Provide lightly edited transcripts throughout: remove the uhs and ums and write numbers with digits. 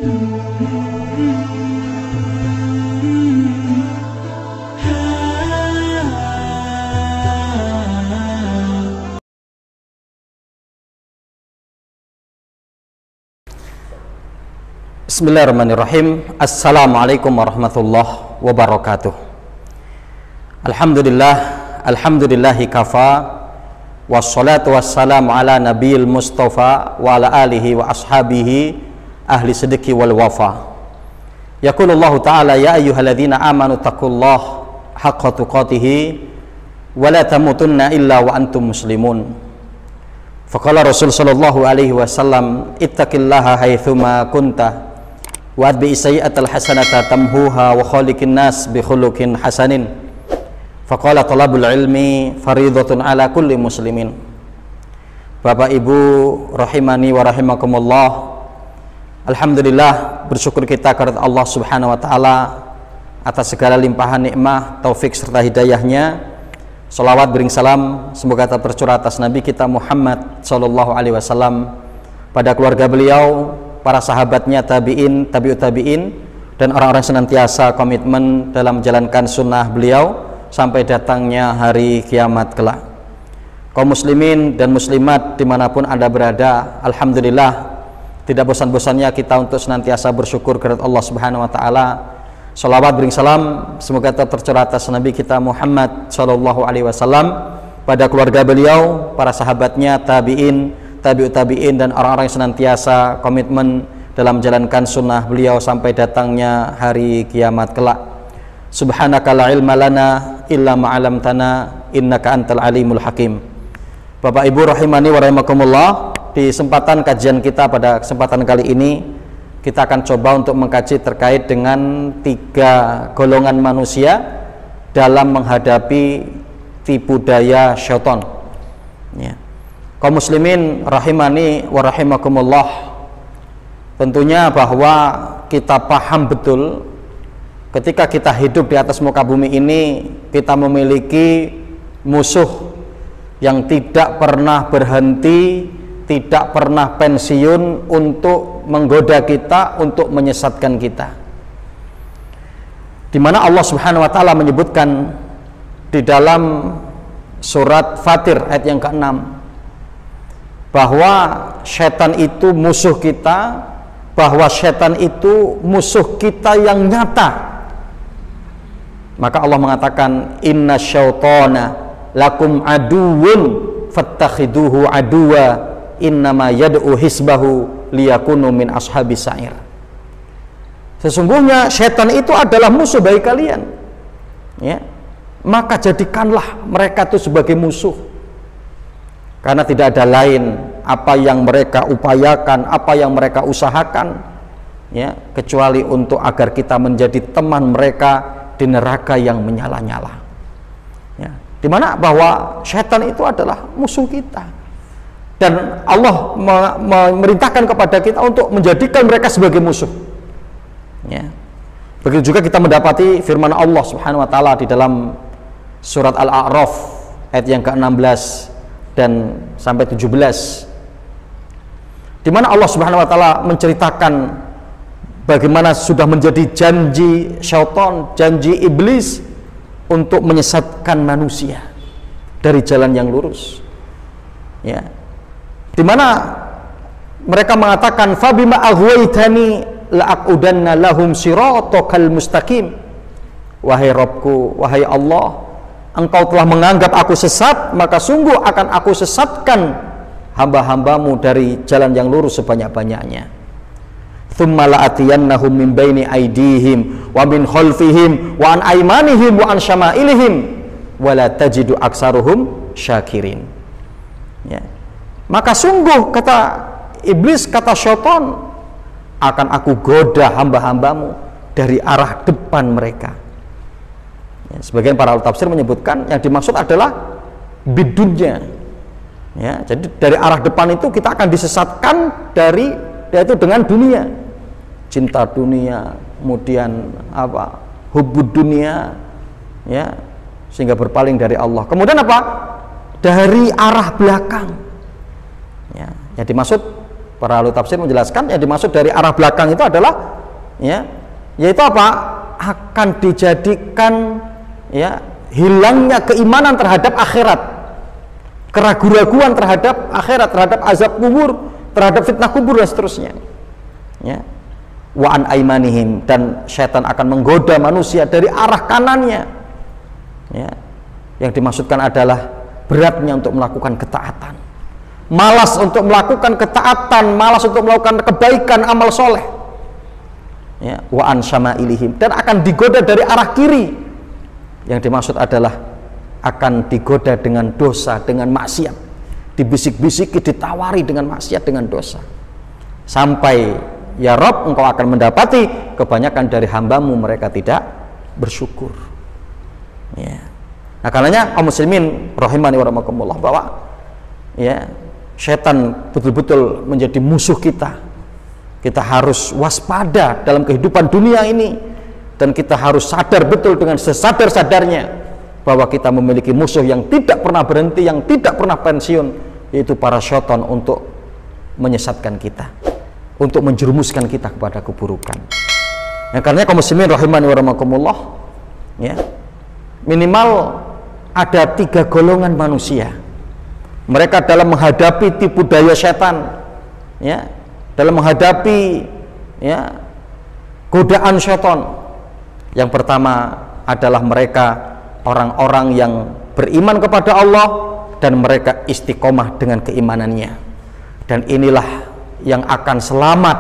Bismillahirrahmanirrahim. Assalamualaikum warahmatullahi wabarakatuh. Alhamdulillahi kafa, wassalatu wassalamu ala nabiyil mustafa wa ala alihi wa ashabihi ahli sidqi wal wafa. Yaqulullahu ta'ala ya ayyuhalladzina amanu taqullaha haqqa tuqatih wa la tamutunna illa wa antum muslimun. Faqala Rasul sallallahu alaihi wasallam ittaqillaha haitsuma kunta wa atbi'is sayyi'atal hasanata tamhuha wa khaliqin nas bi khuluqin hasanin. Faqala talabul ilmi fariidatun ala kulli muslimin. Bapak Ibu rahimani wa rahimakumullah, alhamdulillah, bersyukur kita kepada Allah Subhanahu wa taala atas segala limpahan nikmah, taufik serta hidayahnya. Salawat bering salam semoga tercurah atas Nabi kita Muhammad sallallahu alaihi wasallam, pada keluarga beliau, para sahabatnya, tabi'in, tabi'ut tabi'in, dan orang-orang senantiasa komitmen dalam menjalankan sunnah beliau sampai datangnya hari kiamat kelak. Kaum muslimin dan muslimat dimanapun Anda berada, alhamdulillah, tidak bosan-bosannya kita untuk senantiasa bersyukur kepada Allah Subhanahu wa taala. Shalawat bering salam semoga tercurah atas Nabi kita Muhammad sallallahu alaihi wasallam, pada keluarga beliau, para sahabatnya, tabi'in, tabi'ut tabi'in, dan orang-orang yang senantiasa komitmen dalam menjalankan sunnah beliau sampai datangnya hari kiamat kelak. Subhanaka la ilma lana illa ma 'allamtana innaka antal alimul hakim. Bapak Ibu rahimani wa rahimakumullah, di kesempatan kajian kita pada kesempatan kali ini kita akan coba untuk mengkaji terkait dengan 3 golongan manusia dalam menghadapi tipu daya syaitan. Ya. Kaum muslimin rahimani wa rahimakumullah, tentunya bahwa kita paham betul ketika kita hidup di atas muka bumi ini, kita memiliki musuh yang tidak pernah berhenti, tidak pernah pensiun untuk menggoda kita, untuk menyesatkan kita. Di mana Allah Subhanahu wa taala menyebutkan di dalam surat Fatir ayat yang ke-6 bahwa setan itu musuh kita, bahwa setan itu musuh kita yang nyata. Maka Allah mengatakan inna syaitana lakum aduwwun fattakhiduhu aduwa innama yad'u hisbahu liyakunu min ashabis sa'ir. Sesungguhnya setan itu adalah musuh bagi kalian, ya, maka jadikanlah mereka itu sebagai musuh, karena tidak ada lain apa yang mereka upayakan, apa yang mereka usahakan, ya, kecuali untuk agar kita menjadi teman mereka di neraka yang menyala-nyala. Ya, dimana bahwa setan itu adalah musuh kita, dan Allah memerintahkan kepada kita untuk menjadikan mereka sebagai musuh. Ya. Begitu juga kita mendapati firman Allah Subhanahu wa taala di dalam surat Al-A'raf ayat yang ke-16 dan sampai 17, di mana Allah Subhanahu wa taala menceritakan bagaimana sudah menjadi janji syaitan, janji iblis untuk menyesatkan manusia dari jalan yang lurus. Ya. Di mana mereka mengatakan fabima aghwaytani la'aqudanna lahum siratakal mustaqim. Wahai Rabbku, wahai Allah, Engkau telah menganggap aku sesat, maka sungguh akan aku sesatkan hamba-hambamu dari jalan yang lurus sebanyak-banyaknya. Tsumma la'atiyannahum min baini aydihim wa min khalfihim wa an aymanihim wa an syama'ilihim wa la tajidu aksaruhum syakirin. Ya. Maka sungguh, kata iblis, kata syaitan, akan aku goda hamba-hambamu dari arah depan mereka. Ya, sebagian para ulama tafsir menyebutkan yang dimaksud adalah bidunya. Ya, jadi dari arah depan itu kita akan disesatkan dari, yaitu dengan dunia, cinta dunia, kemudian apa, hubbud dunia, ya, sehingga berpaling dari Allah. Kemudian apa? Dari arah belakang. Ya, yang dimaksud Para ahli tafsir menjelaskan yang dimaksud dari arah belakang itu adalah ya, yaitu apa? Akan dijadikan ya hilangnya keimanan terhadap akhirat, keraguan-raguan terhadap akhirat, terhadap azab kubur, terhadap fitnah kubur dan seterusnya. Ya. Wa an aimanihim, dan syaitan akan menggoda manusia dari arah kanannya. Ya. Yang dimaksudkan adalah beratnya untuk melakukan ketaatan, malas untuk melakukan ketaatan, malas untuk melakukan kebaikan, amal soleh. Ya, wa an syama'ilihim, dan akan digoda dari arah kiri. Yang dimaksud adalah akan digoda dengan dosa, dengan maksiat, dibisik-bisiki, ditawari dengan maksiat, dengan dosa, sampai ya Rob, engkau akan mendapati kebanyakan dari hambamu mereka tidak bersyukur. Ya. Nah, karenanya kaum muslimin rahimani wa rahimakumullah, bahwa ya setan betul-betul menjadi musuh kita. Kita harus waspada dalam kehidupan dunia ini, dan kita harus sadar betul dengan sesadar-sadarnya bahwa kita memiliki musuh yang tidak pernah berhenti, yang tidak pernah pensiun, yaitu para syaitan, untuk menyesatkan kita, untuk menjerumuskan kita kepada keburukan. Nah, karena kaum muslimin rahimani wa rahimakumullah, ya, minimal ada 3 golongan manusia. Mereka dalam menghadapi tipu daya setan, ya, dalam menghadapi ya godaan setan. Yang pertama adalah mereka orang-orang yang beriman kepada Allah dan mereka istiqomah dengan keimanannya. Dan inilah yang akan selamat,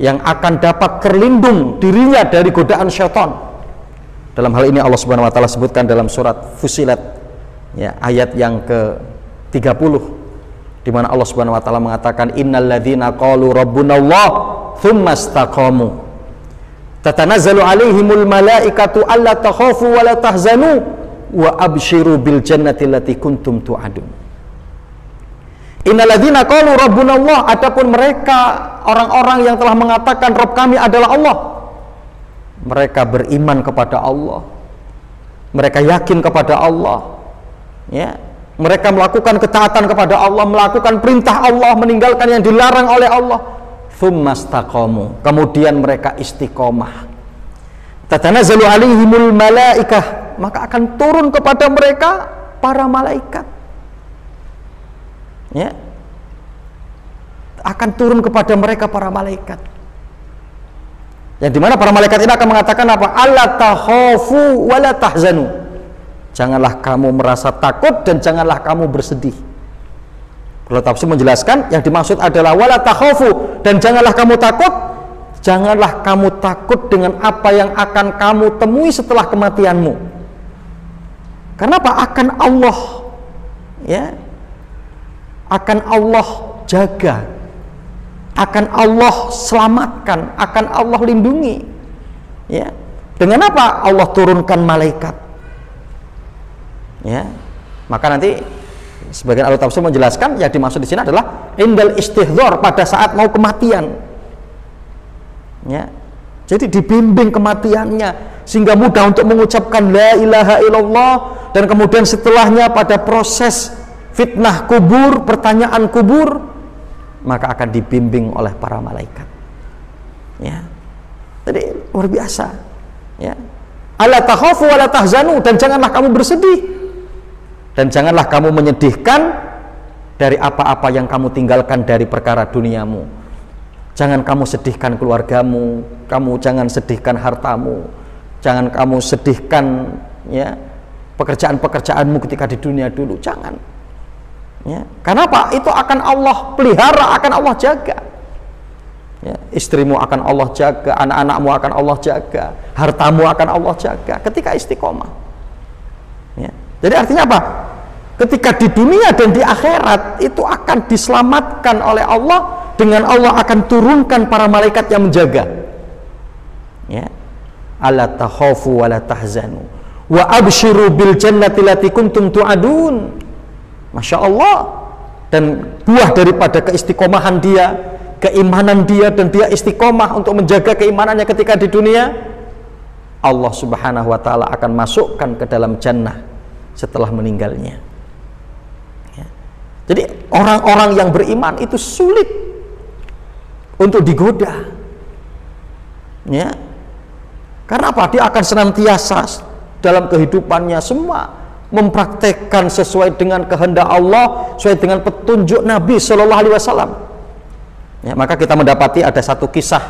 yang akan dapat terlindung dirinya dari godaan syaitan. Dalam hal ini Allah Subhanahu wa taala sebutkan dalam surat Fussilat, ya, ayat yang ke-30, di mana Allah Subhanahu wa taala mengatakan, innalladzina qalu rabbunallah tsumma istaqamu tatanazzalu alaihimul malaikatu alla takhafu wa la tahzanu wa abshiru bil jannati allati kuntum tu'adun. Innalladzina qalu rabbunallah, adapun mereka orang-orang yang telah mengatakan Rabb kami adalah Allah, mereka beriman kepada Allah, mereka yakin kepada Allah, ya, mereka melakukan ketaatan kepada Allah, melakukan perintah Allah, meninggalkan yang dilarang oleh Allah. Tsumastaqamu, kemudian mereka istiqomah. Tatanazzalu alaihimul malaikah, maka akan turun kepada mereka para malaikat. Ya. Akan turun kepada mereka para malaikat. Yang dimana para malaikat ini akan mengatakan apa? Alla takhafu wa la tahzanu. Janganlah kamu merasa takut dan janganlah kamu bersedih. Kalau tafsir menjelaskan yang dimaksud adalah wala takhafu, dan janganlah kamu takut, janganlah kamu takut dengan apa yang akan kamu temui setelah kematianmu. Karena apa? Akan Allah, ya, akan Allah jaga, akan Allah selamatkan, akan Allah lindungi. Ya. Dengan apa? Allah turunkan malaikat. Ya. Maka nanti sebagian ahli tafsir menjelaskan yang dimaksud di sini adalah indal istihdzar, pada saat mau kematian. Ya. Jadi dibimbing kematiannya sehingga mudah untuk mengucapkan la ilaha illallah, dan kemudian setelahnya pada proses fitnah kubur, pertanyaan kubur, maka akan dibimbing oleh para malaikat. Ya. Jadi luar biasa. Ya. Alla takhafu wa la tahzanu, dan janganlah kamu bersedih dan janganlah kamu menyedihkan dari apa-apa yang kamu tinggalkan dari perkara duniamu. Jangan kamu sedihkan keluargamu, kamu jangan sedihkan hartamu, jangan kamu sedihkan ya pekerjaan-pekerjaanmu ketika di dunia dulu, jangan. Ya. Karena apa? Itu akan Allah pelihara, akan Allah jaga. Ya. Istrimu akan Allah jaga, anak-anakmu akan Allah jaga, hartamu akan Allah jaga ketika istiqomah. Ya. Jadi artinya apa? Ketika di dunia dan di akhirat itu akan diselamatkan oleh Allah, dengan Allah akan turunkan para malaikat yang menjaga. Ya. Alla takhafu wa la tahzanu wa abshiru bil jannati allati kuntum tu'adun. Masya Allah. Dan buah daripada keistiqomahan dia, keimanan dia, dan dia istiqomah untuk menjaga keimanannya ketika di dunia, Allah Subhanahu wa taala akan masukkan ke dalam jannah setelah meninggalnya. Ya. Jadi orang-orang yang beriman itu sulit untuk digoda. Ya. Karena apa? Dia akan senantiasa dalam kehidupannya semua mempraktekkan sesuai dengan kehendak Allah, sesuai dengan petunjuk Nabi Shallallahu Alaihi Wasallam. Ya, maka kita mendapati ada satu kisah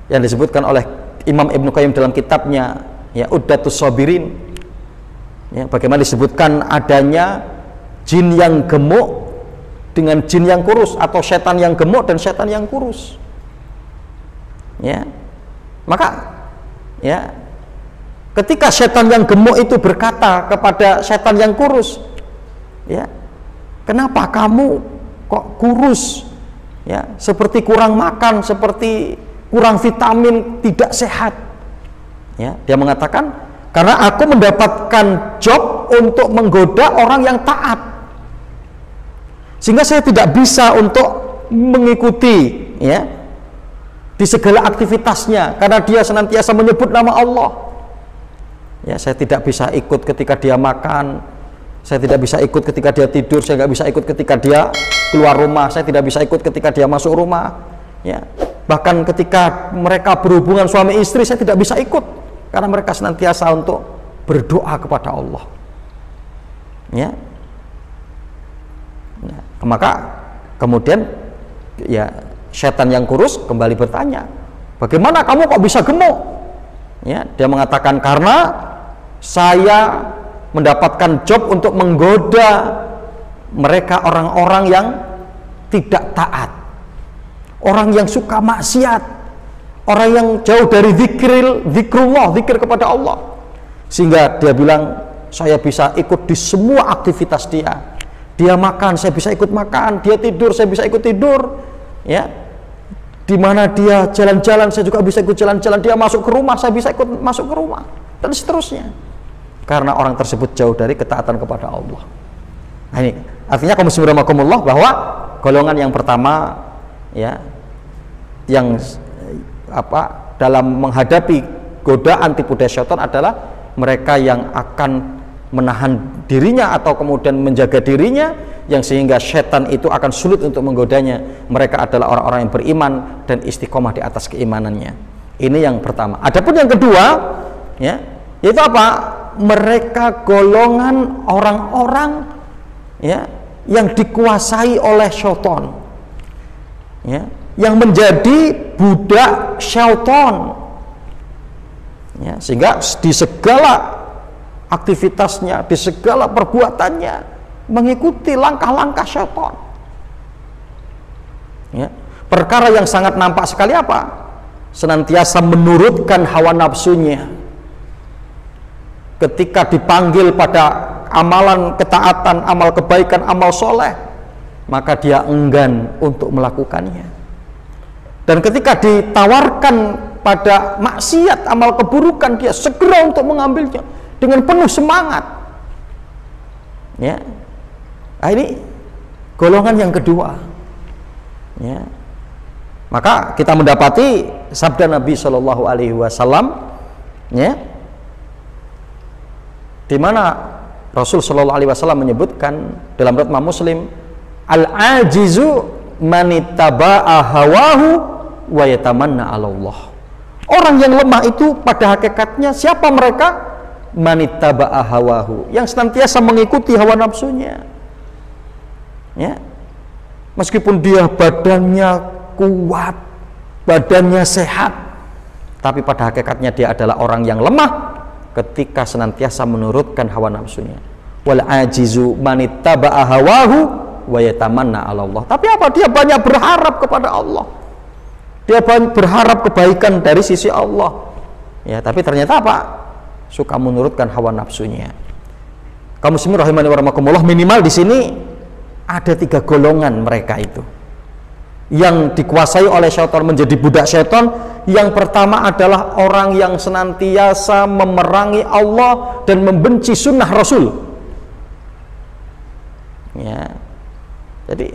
yang disebutkan oleh Imam Ibnu Qayyim dalam kitabnya, ya, Uddatus Sabirin. Ya, bagaimana disebutkan adanya jin yang gemuk dengan jin yang kurus, atau setan yang gemuk dan setan yang kurus. Ya, maka ya, ketika setan yang gemuk itu berkata kepada setan yang kurus, ya, kenapa kamu kok kurus? Ya, seperti kurang makan, seperti kurang vitamin, tidak sehat. Ya, dia mengatakan, karena aku mendapatkan job untuk menggoda orang yang taat, sehingga saya tidak bisa untuk mengikuti, ya, di segala aktivitasnya, karena dia senantiasa menyebut nama Allah. Ya, saya tidak bisa ikut ketika dia makan, saya tidak bisa ikut ketika dia tidur, saya nggak bisa ikut ketika dia keluar rumah, saya tidak bisa ikut ketika dia masuk rumah. Ya, bahkan ketika mereka berhubungan suami istri, saya tidak bisa ikut, karena mereka senantiasa untuk berdoa kepada Allah. Ya, nah, maka kemudian ya, setan yang kurus kembali bertanya, bagaimana kamu kok bisa gemuk? Ya, dia mengatakan, karena saya mendapatkan job untuk menggoda mereka, orang-orang yang tidak taat, orang yang suka maksiat, orang yang jauh dari zikrullah, zikir kepada Allah. Sehingga dia bilang, saya bisa ikut di semua aktivitas dia. Dia makan, saya bisa ikut makan. Dia tidur, saya bisa ikut tidur. Ya, di mana dia jalan-jalan, saya juga bisa ikut jalan-jalan. Dia masuk ke rumah, saya bisa ikut masuk ke rumah, dan seterusnya. Karena orang tersebut jauh dari ketaatan kepada Allah. Nah, ini artinya kaum muslimin rahimakumullah, bahwa golongan yang pertama, ya, yang apa, dalam menghadapi godaan tipu daya syaitan adalah mereka yang akan menahan dirinya atau kemudian menjaga dirinya, yang sehingga setan itu akan sulit untuk menggodanya. Mereka adalah orang-orang yang beriman dan istiqomah di atas keimanannya. Ini yang pertama. Adapun yang kedua, ya, yaitu apa? Mereka golongan orang-orang, ya, yang dikuasai oleh syaitan, ya, yang menjadi budak syaitan, ya, sehingga di segala aktivitasnya, di segala perbuatannya mengikuti langkah-langkah syaitan. Ya, perkara yang sangat nampak sekali apa? Senantiasa menurutkan hawa nafsunya. Ketika dipanggil pada amalan ketaatan, amal kebaikan, amal soleh, maka dia enggan untuk melakukannya. Dan ketika ditawarkan pada maksiat, amal keburukan, dia segera untuk mengambilnya dengan penuh semangat. Ya, nah, ini golongan yang kedua. Ya, maka kita mendapati sabda Nabi Shallallahu Alaihi Wasallam, ya, di mana Rasul Shallallahu Alaihi Wasallam menyebutkan dalam riwayat Muslim, al-ajizu manittaba'a hawahu wa yatamanna 'ala Allah. Orang yang lemah itu pada hakikatnya siapa mereka? Manittaba'a hawahu, yang senantiasa mengikuti hawa nafsunya. Ya, meskipun dia badannya kuat, badannya sehat, tapi pada hakikatnya dia adalah orang yang lemah ketika senantiasa menurutkan hawa nafsunya. Wal ajizu manittaba'a hawahu wa yatamanna 'ala Allah. Tapi apa? Dia banyak berharap kepada Allah. Dia banyak berharap kebaikan dari sisi Allah. Ya, tapi ternyata apa? Suka menurutkan hawa nafsunya. Kaum muslimin rahimani wa rahimakumullah, minimal di sini ada 3 golongan mereka itu yang dikuasai oleh syaitan, menjadi budak syaitan. Yang pertama adalah orang yang senantiasa memerangi Allah dan membenci sunnah Rasul. Ya, jadi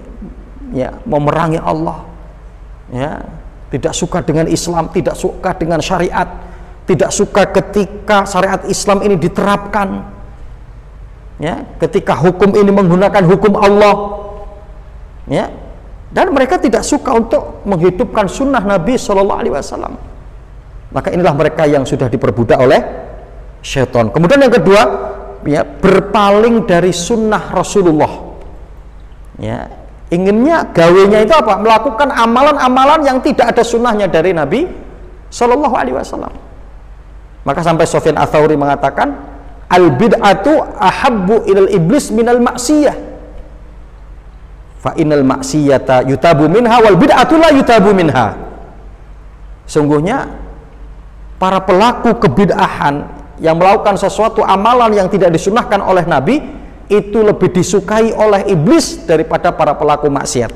ya, memerangi Allah, ya, tidak suka dengan Islam, tidak suka dengan syariat, tidak suka ketika syariat Islam ini diterapkan, ya, ketika hukum ini menggunakan hukum Allah, ya, dan mereka tidak suka untuk menghidupkan sunnah Nabi Shallallahu Alaihi Wasallam. Maka inilah mereka yang sudah diperbudak oleh syaitan. Kemudian yang kedua, ya, berpaling dari sunnah Rasulullah. Ya, inginnya gawenya itu apa? Melakukan amalan-amalan yang tidak ada sunnahnya dari Nabi Shallallahu Alaihi Wasallam. Maka sampai Sufyan Ats-Tsauri mengatakan, al bid'atu ahabbu ilal iblis minal maksiyah. Fa innal maksiyata yutabu minha wal bid'atu la yutabu minha. Sungguhnya para pelaku kebid'ahan yang melakukan sesuatu amalan yang tidak disunnahkan oleh Nabi itu lebih disukai oleh iblis daripada para pelaku maksiat.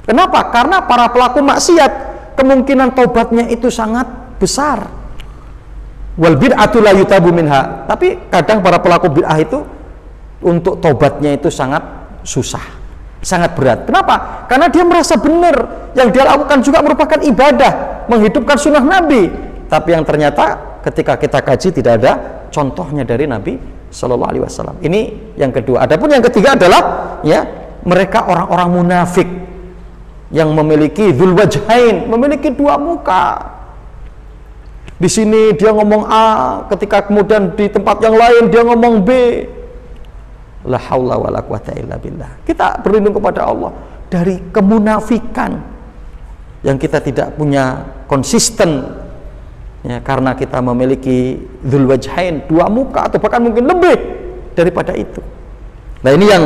Kenapa? Karena para pelaku maksiat kemungkinan taubatnya itu sangat besar. Wal bid'atu la yutabu minha. Tapi kadang para pelaku bid'ah itu untuk taubatnya itu sangat susah, sangat berat. Kenapa? Karena dia merasa benar yang dia lakukan juga merupakan ibadah, menghidupkan sunnah Nabi. Tapi yang ternyata ketika kita kaji tidak ada contohnya dari Nabi Shallallahu Alaihi Wasallam. Ini yang kedua. Adapun yang ketiga adalah, ya, mereka orang-orang munafik yang memiliki dzul wajhain, memiliki dua muka. Di sini dia ngomong A, ketika kemudian di tempat yang lain dia ngomong B. La haula wala quwata illa billah. Kita berlindung kepada Allah dari kemunafikan yang kita tidak punya konsisten. Ya, karena kita memiliki dzul wajhain, dua muka, atau bahkan mungkin lebih daripada itu. Nah, ini yang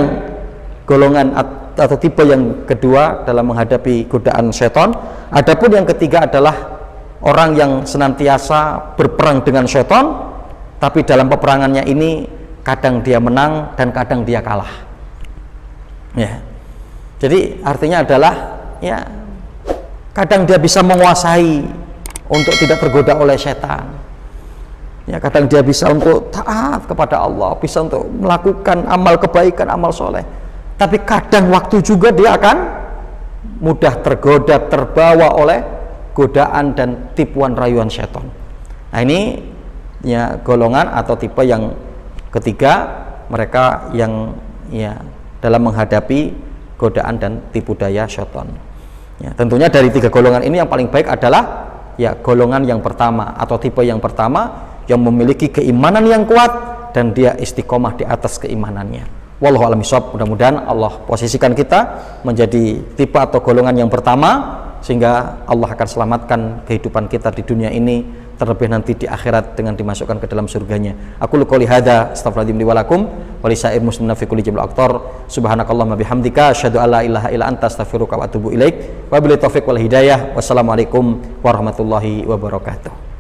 golongan atau tipe yang kedua dalam menghadapi godaan setan. Adapun yang ketiga adalah orang yang senantiasa berperang dengan setan, tapi dalam peperangannya ini kadang dia menang dan kadang dia kalah. Ya. Jadi artinya adalah, ya, kadang dia bisa menguasai untuk tidak tergoda oleh setan. Ya, kadang dia bisa untuk taat kepada Allah, bisa untuk melakukan amal kebaikan, amal soleh. Tapi kadang waktu juga dia akan mudah tergoda, terbawa oleh godaan dan tipuan rayuan setan. Nah, ini, ya, golongan atau tipe yang ketiga, mereka yang, ya, dalam menghadapi godaan dan tipu daya setan. Ya, tentunya dari tiga golongan ini yang paling baik adalah, ya, golongan yang pertama atau tipe yang pertama yang memiliki keimanan yang kuat dan dia istiqomah di atas keimanannya. Wallahu a'lam bishawab. Mudah-mudahan Allah posisikan kita menjadi tipe atau golongan yang pertama, sehingga Allah akan selamatkan kehidupan kita di dunia ini, terlebih nanti di akhirat dengan dimasukkan ke dalam surganya. Aku qouli hadza astaghfirullahaladzim li wa lakum wa lisa'ir muslimina fi kulli jamil aqtar. Subhanakallahumma bihamdika asyhadu an la ilaha illa anta astaghfiruka wa atubu ilaik. Wa billahi taufiq wal hidayah. Wassalamualaikum warahmatullahi wabarakatuh.